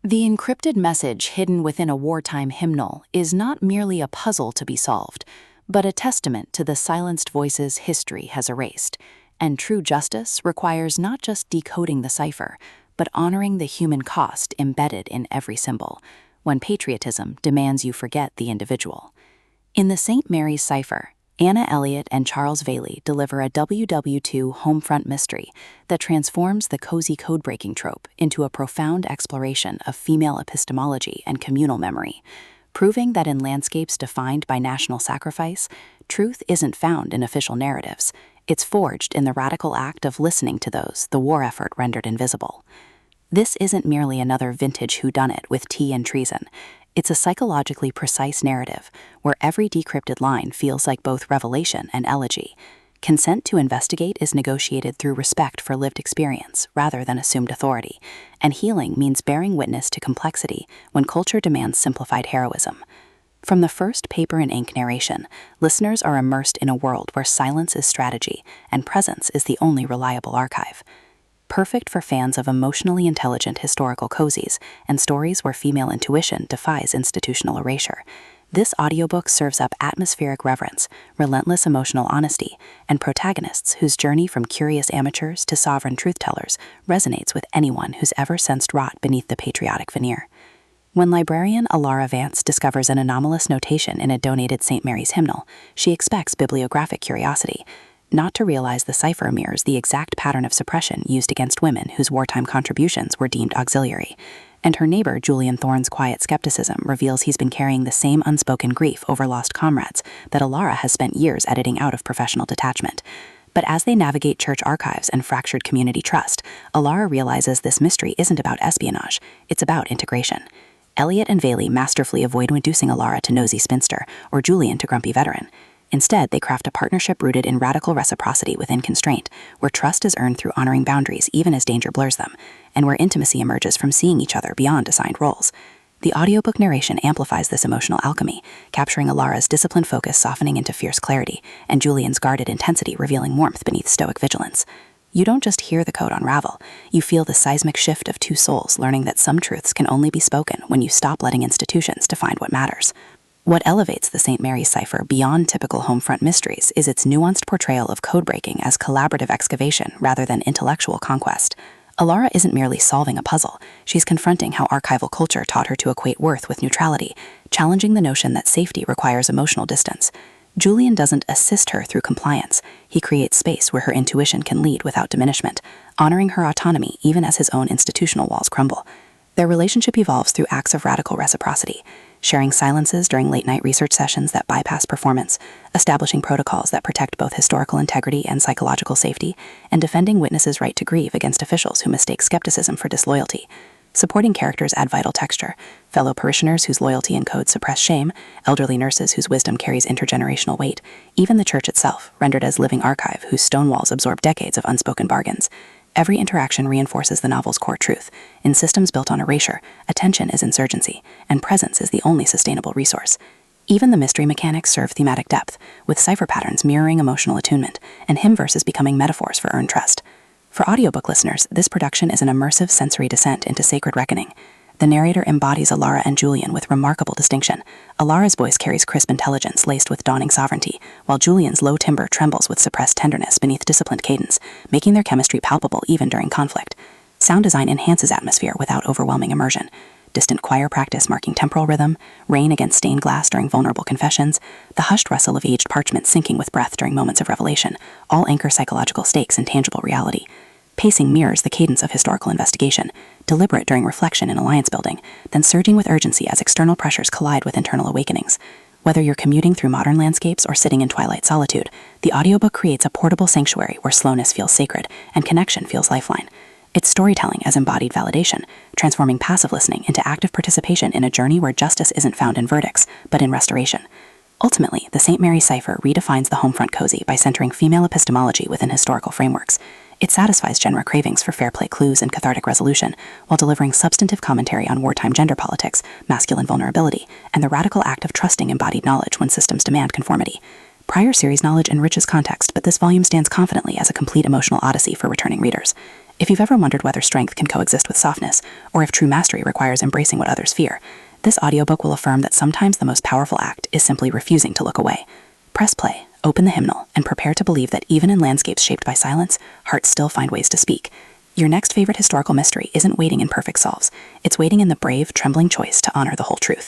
The encrypted message hidden within a wartime hymnal is not merely a puzzle to be solved, but a testament to the silenced voices history has erased. And true justice requires not just decoding the cipher, but honoring the human cost embedded in every symbol, when patriotism demands you forget the individual. In the St. Mary's Cipher, Anna Elliott and Charles Veley deliver a WWII Homefront mystery that transforms the cozy codebreaking trope into a profound exploration of female epistemology and communal memory, proving that in landscapes defined by national sacrifice, truth isn't found in official narratives. It's forged in the radical act of listening to those the war effort rendered invisible. This isn't merely another vintage whodunit with tea and treason. It's a psychologically precise narrative where every decrypted line feels like both revelation and elegy. Consent to investigate is negotiated through respect for lived experience rather than assumed authority, and healing means bearing witness to complexity when culture demands simplified heroism. From the first paper and ink narration, listeners are immersed in a world where silence is strategy and presence is the only reliable archive. Perfect for fans of emotionally intelligent historical cozies and stories where female intuition defies institutional erasure. This audiobook serves up atmospheric reverence, relentless emotional honesty, and protagonists whose journey from curious amateurs to sovereign truth-tellers resonates with anyone who's ever sensed rot beneath the patriotic veneer. When librarian Alara Vance discovers an anomalous notation in a donated St. Mary's hymnal, she expects bibliographic curiosity, not to realize the cipher mirrors the exact pattern of suppression used against women whose wartime contributions were deemed auxiliary. And her neighbor Julian Thorne's quiet skepticism reveals he's been carrying the same unspoken grief over lost comrades that Alara has spent years editing out of professional detachment. But as they navigate church archives and fractured community trust, Alara realizes this mystery isn't about espionage, it's about integration. Elliott and Veley masterfully avoid reducing Alara to nosy spinster or Julian to grumpy veteran. Instead, they craft a partnership rooted in radical reciprocity within constraint, where trust is earned through honoring boundaries even as danger blurs them, and where intimacy emerges from seeing each other beyond assigned roles. The audiobook narration amplifies this emotional alchemy, capturing Alara's disciplined focus softening into fierce clarity, and Julian's guarded intensity revealing warmth beneath stoic vigilance. You don't just hear the code unravel, you feel the seismic shift of two souls learning that some truths can only be spoken when you stop letting institutions define what matters. What elevates the St. Mary's Cipher beyond typical Homefront mysteries is its nuanced portrayal of codebreaking as collaborative excavation rather than intellectual conquest. Alara isn't merely solving a puzzle, she's confronting how archival culture taught her to equate worth with neutrality, challenging the notion that safety requires emotional distance. Julian doesn't assist her through compliance, he creates space where her intuition can lead without diminishment, honoring her autonomy even as his own institutional walls crumble. Their relationship evolves through acts of radical reciprocity, sharing silences during late-night research sessions that bypass performance, establishing protocols that protect both historical integrity and psychological safety, and defending witnesses' right to grieve against officials who mistake skepticism for disloyalty. Supporting characters add vital texture, fellow parishioners whose loyalty and code suppress shame, elderly nurses whose wisdom carries intergenerational weight, even the church itself, rendered as living archive whose stone walls absorb decades of unspoken bargains. Every interaction reinforces the novel's core truth. In systems built on erasure, attention is insurgency, and presence is the only sustainable resource. Even the mystery mechanics serve thematic depth, with cipher patterns mirroring emotional attunement, and hymn verses becoming metaphors for earned trust. For audiobook listeners, this production is an immersive sensory descent into sacred reckoning. The narrator embodies Alara and Julian with remarkable distinction. Alara's voice carries crisp intelligence laced with dawning sovereignty, while Julian's low timbre trembles with suppressed tenderness beneath disciplined cadence, making their chemistry palpable even during conflict. Sound design enhances atmosphere without overwhelming immersion. Distant choir practice marking temporal rhythm, rain against stained glass during vulnerable confessions, the hushed rustle of aged parchment sinking with breath during moments of revelation, all anchor psychological stakes in tangible reality. Pacing mirrors the cadence of historical investigation, deliberate during reflection and alliance building, then surging with urgency as external pressures collide with internal awakenings. Whether you're commuting through modern landscapes or sitting in twilight solitude, the audiobook creates a portable sanctuary where slowness feels sacred and connection feels lifeline. It's storytelling as embodied validation, transforming passive listening into active participation in a journey where justice isn't found in verdicts, but in restoration. Ultimately, the St. Mary's Cipher redefines the Homefront cozy by centering female epistemology within historical frameworks. It satisfies genre cravings for fair play clues and cathartic resolution, while delivering substantive commentary on wartime gender politics, masculine vulnerability, and the radical act of trusting embodied knowledge when systems demand conformity. Prior series knowledge enriches context, but this volume stands confidently as a complete emotional odyssey for returning readers. If you've ever wondered whether strength can coexist with softness, or if true mastery requires embracing what others fear, this audiobook will affirm that sometimes the most powerful act is simply refusing to look away. Press play, open the hymnal, and prepare to believe that even in landscapes shaped by silence, hearts still find ways to speak. Your next favorite historical mystery isn't waiting in perfect solves. It's waiting in the brave, trembling choice to honor the whole truth.